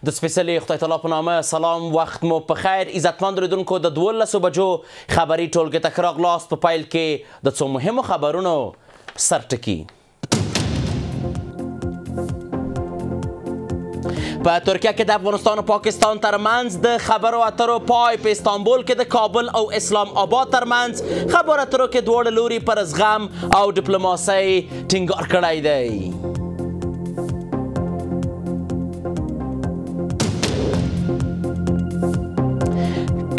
د سپیڅلي خدای تعالی په نامه سلام، وخت مو په خیر. عزتمند لیدونکو، د 12 بجو خبري ټولګې ته ښه راغلاست. په پیل کې د څو مهمو خبرونو سرټکي. په ترکیه کې د افغانستان او پاکستان ترمنځ د خبرو اترو پای. په استانبول کې د کابل او اسلام آباد ترمنځ خبرو اترو کې دواړه لوري پر زغم او ډیپلوماسۍ ټینګار کړی دی.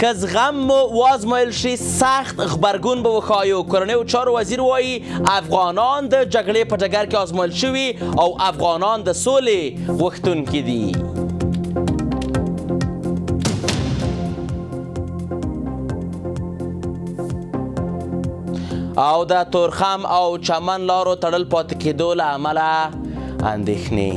که زغم مو وازمایل شي سخت غبرګون به وښایو. کورنیو چارو وزیر وایي افغانان د جګړې په ډګر کې آزمایل شوي او افغانان د سولې غوښتونکي دي. او د تورخم او چمن لارو تړل پاتې کېدو له امله اندېښنې.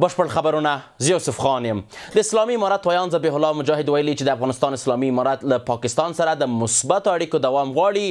بشپړ خبرونه، زه یوسف خان یم. د اسلامي امارت ویان ذبیح الله مجاهد ویلي چې د افغانستان اسلامي امارت له پاکستان سره د مثبتو اړیکو دوام غواړي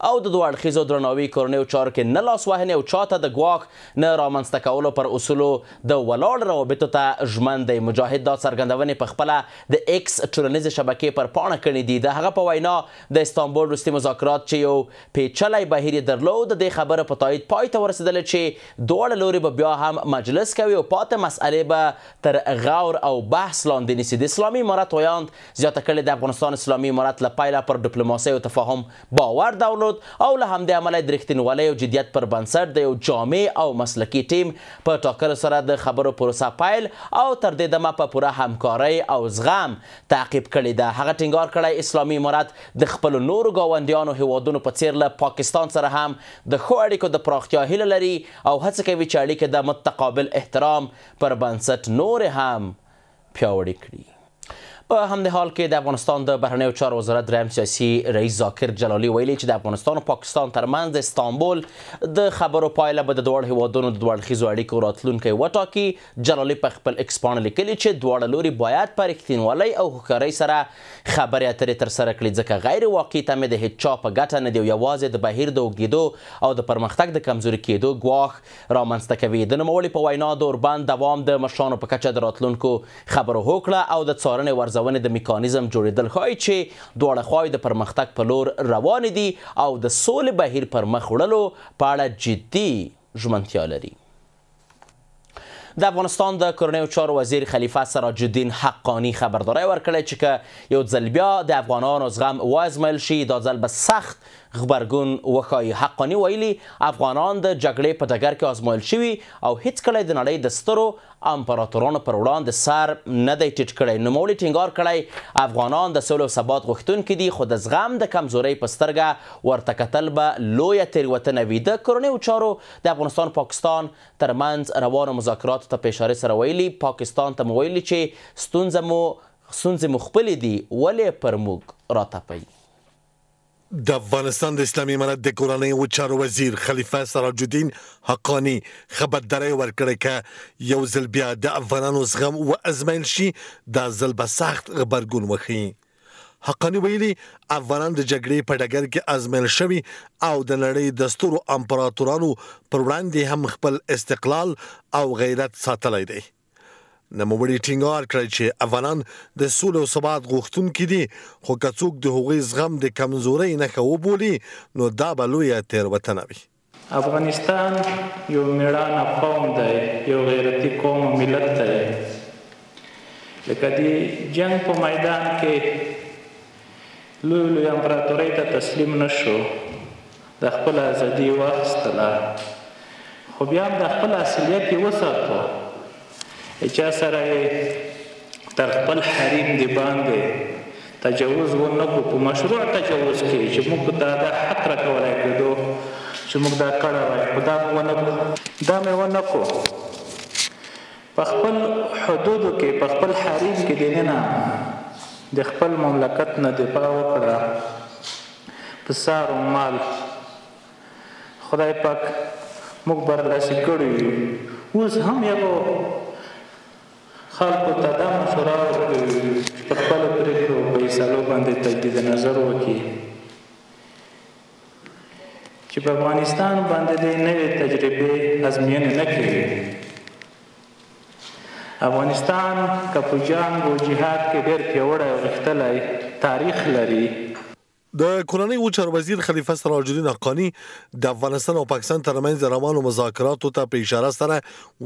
او د دوه اړخیزو درناوي کورنیو چارو کې نه لاسوهنې او چاته د ګواښ نه رامنځته کولو پر اصولو د ولاړ روابطو ته ژمن دی. مجاهد دا څرګندونې په خپله د ایکس ټولنیزې شبکې پر پاڼه کړي دي. د هغه په وینا د استانبول وروستي مذاکرات چې یو پیچلی بهیر یې درلود، د دې خبره په تایید پای ته ورسېدله چې دواړه لوري به بیا هم مجلس کوي او پاتې مسئلې به تر غور او بحث لاندې نیسي. د اسلامي امارت ویاند زیاته کړې د افغانستان اسلامي امارت له پیله پر ډیپلوماسۍ او تفاهم باور درلود او له همدې امله د رښتینولۍ او جدیت پر بنسټ د یو جامع او مسلکي ټیم په ټاکلو سره د خبرو پروسه پیل او تر دې دمه په پوره همکارۍ او زغم تعقیب کړې ده. هغه ټینګار کړی اسلامي امارت د خپلو نورو ګاونډیانو هیوادونو په څیر له پاکستان سره هم د ښو اړیکو د پراختیا هیله لري او هڅه کوي چې اړیکې د متقابل احترام پر بنسټ نور هم پیاوړي کړي. په همدې حال کې د افغانستان د بهرنیو چارو وزارت دریم سیاسي رئیس ذاکر جلالي ویلي چې د افغانستان او پاکستان ترمنځ د استانبول د خبرو پایله به د دواړو هیوادونو د دوه اړخیزو اړیکو راتلونکی وټاکي. جلالي په خپل ایکس پاڼه لیکلي چې دواړه لوري باید په رښتینولۍ او هوښیارۍ سره خبرې اترې ترسره کړي، ځکه غیر واقعي تمې د هیچا په ګټه نه دي او یوازې د بهیر د اوږدېدو او د پرمختګ د کمزوري کېدو ګواښ رامنځته کوي. د نوموړي په وینا د اوربند دوام د مشرانو په کچه د راتلونکو خبرو هوکړه او د څارنې ورزونې د میکانیزم جوړېدل ښایي چې دواړه خواوې د پرمختګ په لور روانې دي او د سولې بهیر پر مخ وړلو په اړه جدي ژمنتیا لري. د افغانستان د کورنیو چارو وزیر خلیفه سراج الدین حقانی خبرداری ورکړی چې که یو ځل بیا د افغانانو زغم وازمایل شي، دا ځل به سخت غبرګون وښایي. حقانی ویلي افغانان د جګړې په ډګر کې آزمایل شوي او هیڅکله د نړۍ د سترو امپراتورانو پر وړاندې سر نه دی ټیټ کړی. نوموړي ټینګار کړی افغانان د سولې او ثبات غوښتونکي دي، خو د زغم د کمزورۍ په سترګه ورته کتل به لویه تېروتنه وي. د کورنیو چارو د افغانستان پاکستان ترمنځ روانو مذاکراتو ته په اشارې سره ویلي پاکستان ته مو ویلي چې ستونزې مو خپلې دي، ولې پر موږ راتپئ. د افغانستان د اسلامي امارت د کورنیو چارو وزیر خلیفه سراج الدین حقانی خبرداری ورکړی که یو ځل بیا د افغانانو زغم وازمایل شي، دا ځل به سخت غبرګون وښیي. حقانی ویلي افغانان د جګړې په ډګر کې ازمایل شوي او د نړۍ د سترو امپراتورانو پر وړاندې هم خپل استقلال او غیرت ساتلی دی. نوموړي ټینګار کړی چې افغانان د سولې او ثبات غوښتونکي دي، خو که څوک د هغوی زغم د کمزورۍ نښه وبولي نو دا به لویه تېروتنه وي. افغانستان یو میړانه قوم دی، یو غیرتي قوم او ملت دی. لکه د جنګ په میدان کې لوی امپراتورۍ ته تسلیم نشو، د خپل ازادي واخیستله، خو بیا هم د خپل اصلیت یې وساتو. چا سره یې تر خپل حریم د باندې تجاوز ونه کړو، په مشروع تجاوز کې چې موږ دا حق راکولی کېدو چې موږ دا کړی وای، خو دا مې ونه کړو. دا مې ونه کړو. په خپل حدودو کې، په خپل حریم کې دننه د خپل مملکت نه دفاع وکړه په سار و مال. خدای پاک موږ برلاسي کړي یو. اوس هم یو خلکو ته دا مشوره ورکوي چې په خپلو پرېکړو او فیصلو باندې تجدید نظر وکړي. چې په افغانستان باندې د نوې تجربې ازموینې نه کوي. افغانستان که په جنګ او جهاد کې ډېر پیاوړی او غښتلی تاریخ لري. د کورنۍ چارو وزیر خلیفه سراج الدین حقانی د افغانستان او پاکستان ترمنځ روانو مذاکراتو ته په اشاره سره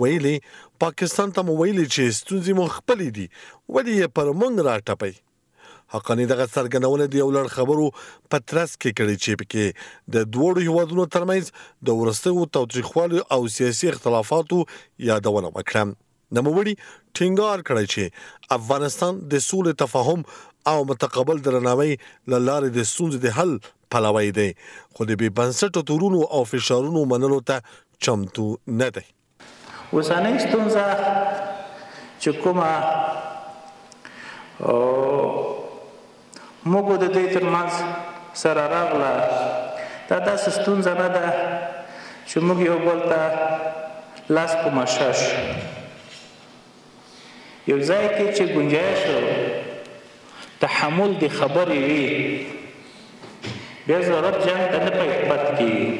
ویلي پاکستان ته مو ویلي چې ستونزې مو خپلې دي ولې یې پر موږ راټپئ. حقانی دغه څرګندونه د یو لړ خبرو په ترڅ کې کړې چې پکې د دوړو هیوادونو ترمنځ د وروستیو تاوتریخوالي او سیاسي اختلافاتو یادونه وکړه. نوموړي ټینګار کړی چې افغانستان د سولې تفاهم او متقابل درناوي له لارې د ستونزې د حل پلوی دی خو د بې بنسټه تورونو او فشارونو منلو ته چمتو نه دی. اوسنۍ ستونزه چې کومه موږ د دې ترمنځ سره راغله دا داسې ستونزه نه ده چې موږ یو بل ته لاس په مشش یو ځای کې چې ګنجایش تحمل د خبرې وي بیا ضرورت جنګ ته نه پاتې کېږي.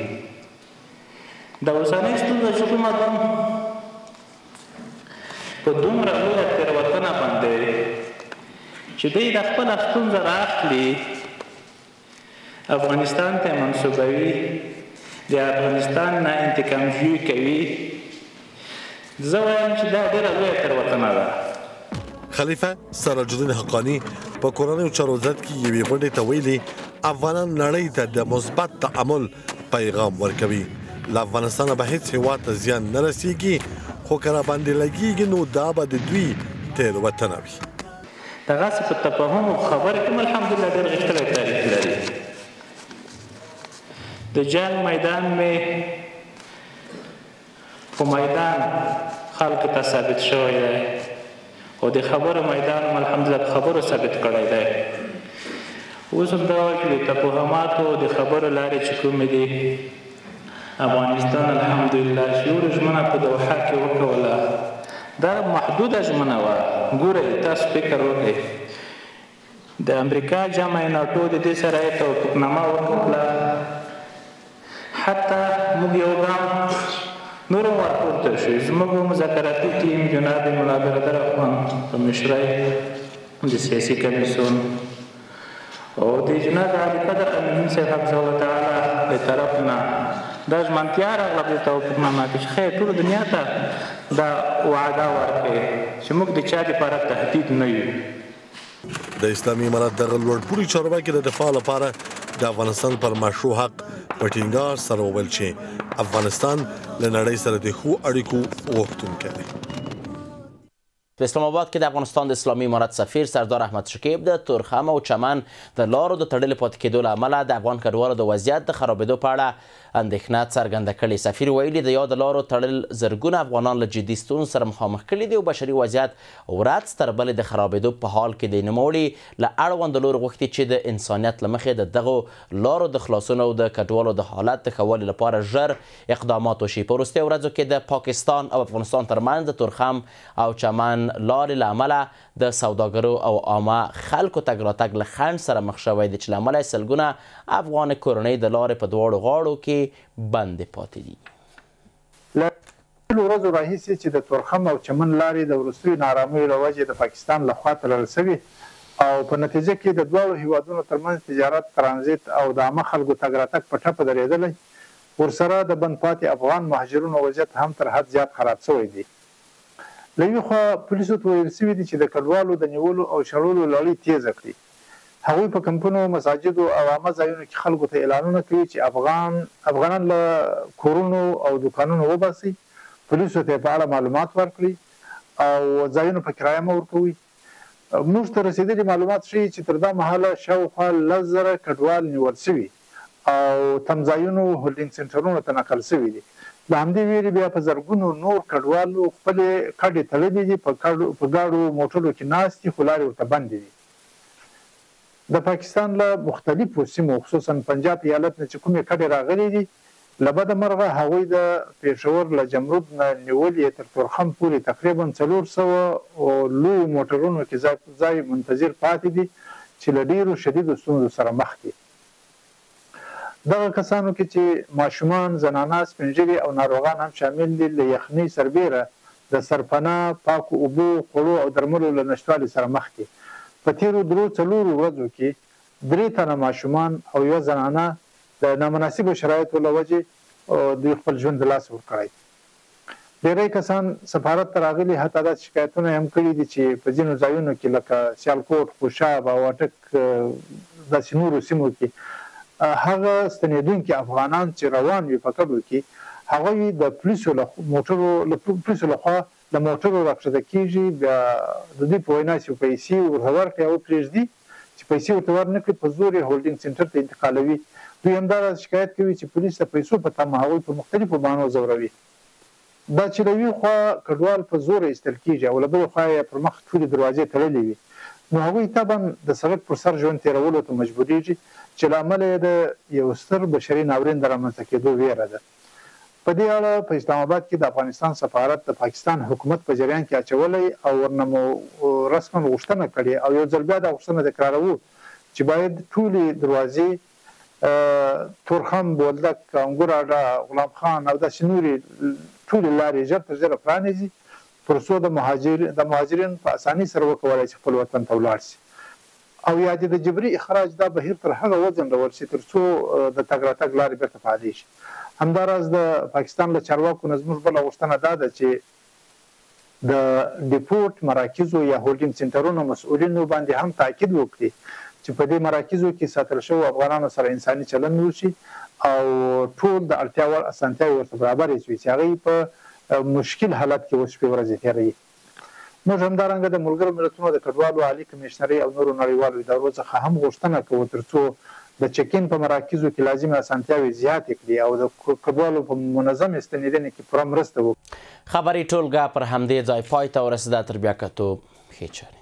د اوسنۍ ستونزه چې کومه ده په دومره لویه تېروتنه باندې چې دوی د خپله ستونزه رااخلي افغانستان ته منسوبوي د افغانستان نه انتقام جوړي کوي. زه وایم چې دا ډېره لویه تېروتنه ده. خلیفه سراج الدین حقانی په کورنۍ چارو وزارت کې یوې غونډې ته ویلي افغانان نړۍ ته د مثبت تعامل پیغام ورکوي. له افغانستانه به هیڅ هېواد ته زیان نه رسیږي خو که راباندې لګیږي نو دا به د دوی تېروتنه وي. دغسې په تفاهم او خبرې کوم الحمدلله ډېر غښتلی تاریخ لري. د جنګ میدان مې په میدان خلکو ته ثابت شوی دی او د خبرو میدان هم الحمدلله په خبرو ثابت کړی دی. اوس هم دا وایي چې د تفاهماتو د خبرو لارې چې کومې دي افغانستان الحمدلله چې یوه ژمنه په دوحه کې وکوله دا محدوده ژمنه وه. ګورئ تاسو فکر وکړئ د امریکا جامع ناټو د دې سره یې توافقنامه وکړله حتی موږ یو ګام نور هم ورپورته شو. زموږ مذاکراتي ټیم جناب ملا برادر افغان په مشرۍ د سیاسي کمیسیون او د جناب علي قدر امین صاحب حفظه الله تعالی له طرف نه دا ژمنتیا راغله په توافقنامه کې چې خیر ټولو دنیا ته دا وعده ورکړي چې موږ د چا دپاره تهدید نه یو. د اسلامي امارت دغه لوړپوړي چارواکي د دفاع لپاره د افغانستان پر مشروع حق په ټینګار سره وویل چې افغانستان له نړۍ سره د ښو اړیکو غوښتونکی دی. په اسلام آباد کې د افغانستان د اسلامي امارت سفیر سردار احمد شکیب د تورخم او چمن د لارو د تړلې پاتې کېدو له امله د افغان کډوالو د وضعیت د خرابېدو په اړه اندېښنه څرګنده کړې. سفیر ویلي د یاد لارو تړل زرګونه افغانان له جدي ستونزو سره مخامخ کړي دي او بشري وضعیت ورځ تر بلې د خرابېدو په حال کې دی. نوموړي له اړوندو لورو غوښتي چې د انسانیت له مخې د دغو لارو د خلاصون او د کډوالو د حالت د ښه والي لپاره ژر اقدامات وشي. په وروستیو ورځو کې د پاکستان او افغانستان ترمنځ د تورخم او چمن لارې له امله د سوداګرو او عامه خلکو تګ راتګ له خنډ سره مخ شوی دی چې له امله یې سلګونه افغان کورنۍ د لارې په دواړو غاړو کې بندې پاتې دي. له ټولو ورځو راهیسې چې د تورخم او چمن لارې د وروستیو ناارامیو له وجې د پاکستان لخوا تړل شوي او په نتیجه کې د دواړو هیوادونو ترمنځ تجارت ترانزیت او د عامه خلکو تګ راتګ په ټپه درېدلی ورسره د بند پاتې افغان مهاجرونو وضعیت هم تر حد زیات خراب شوی دی. له یوې خوا پولیسو ته ویل شوي دي چې د کډوالو د نیولو او شړلو لړۍ تیزه کړي. هغوی په کمپونو مساجدو او عامه ځایونو کې خلکو ته اعلانونه کوي چې افغانان له کورونو او دوکانونو وباسي، پولیسو ته په اړه معلومات ورکړي او ځایونه په کرایه مه ورکوي. موږ ته رسېدلي معلومات ښیي چې تر دا مهاله شاوخوا 10,000 کډوال نیول شوي او تمځایونو هولډینګ سنټرونو ته نقل شوي دي. له همدې ویرې بیا په زرګونو نور کډوالو خپلې کډې تړلې دي، په ګاډو موټرو کې ناست دي خو لارې ورته بندې دي. د پاکستان له مختلفو سیمو خصوصا پنجاب ایالت نه چې کومې کډې راغلي دي له بده مرغه هغوی د پېښور له جمرود نه نیولې تر تورخم پورې تقریبا 400 لویو موټرونو کې ځای منتظر پاتې دي چې له ډېرو شدیدو ستونزو سره مخ دي. دغه کسانو کې چې ماشومان، زنانه، سپینږیري او ناروغان هم شامل دي له یخنۍ سربیره د سرپناه، پاکو اوبو، خوړو او درملو له نشتوالي سره مخ دي. په تېرو 3-4 ورځو کې 3 تنه ماشومان او 1 زنانه د نامناسبو شرایطو له وجې دوی خپل ژوند د لاسه ورکړی. ډېری کسان سفارت ته راغلي، حتی داسې شکایتونه یې هم کړي دي چې په ځینو ځایونو کې لکه سیالکوټ، خوشاب او اټک داسې نورو سیمو کې هغه ستنېدونکي افغانان چې روان وي په کډو کې، هغوی د پولیسو لخوا د موټرو راکښته کېږي، بیا د دوی په وینا چې پیسې ورته ورکړي او پرېږدي چې پیسې ورته ورنکړي، په زور یې هولډینګ سنټر ته انتقالوي. دوی همداراز شکایت کوي چې پولیس د پیسو په تمه هغوی په مختلفو بهانو ځوروي. دا چې له یوې خوا کډوال په زوره ایستل کېږي او له بلې خوا یې پر مخ ټولې دروازې تړلې وي، نو هغوی طبعا د سړک پر سر ژوند تېرولو ته مجبورېږي چې له امله یې د یو ستر بشري ناورین د رامنځته کېدو ویره ده. په دې اړه په اسلام آباد کې د افغانستان سفارت د پاکستان حکومت په جریان کې اچولی او ورنه مو رسما غوښتنه کړې او یو ځل بیا دا غوښتنه تکراروو چې باید ټولې دروازې تورخم، بولدک، انګور اډه، غلام خان او داسې نورې ټولې لارې ژر تر ژره پرانیزي تر څو د مهاجرین په اسانۍ سره وکولی چې خپل وطن ته ولاړ شي، او یا د جبري اخراج دا بهیر تر هغه وځنډول شي تر څو د تګ راتګ لارې بیرته فعالې شي. همداراز د پاکستان له چارواکو نه زموږ بله غوښتنه دا ده چې د ډیپورټ مراکزو یا هولډینګ سنټرونو مسؤلینو باندې هم تاکید وکړي چې په دې مراکزو کې ساتل شوو افغانانو سره انساني چلند وشي او ټول د اړتیا وړ اسانتیاوې ورته برابرې شوي چې هغوی په مشکل حالت کې اوس شپې ورځې تېروي. موږ همدارنګه د ملګرو ملتونو د کډوالو عالي کمیشنرۍ او نورو نړیوالو ادارو څخه هم غوښتنه کوو تر څو د چکین په مراکزو کې لازمې اسانتیاوې زیاتې کړي او د کډوالو په منظم ستنېدنې کې پوره مرسته وکړي. خبري ټولګه پر همدې ځای پای ته ورسېده. تر بیا کتو ښې چارې.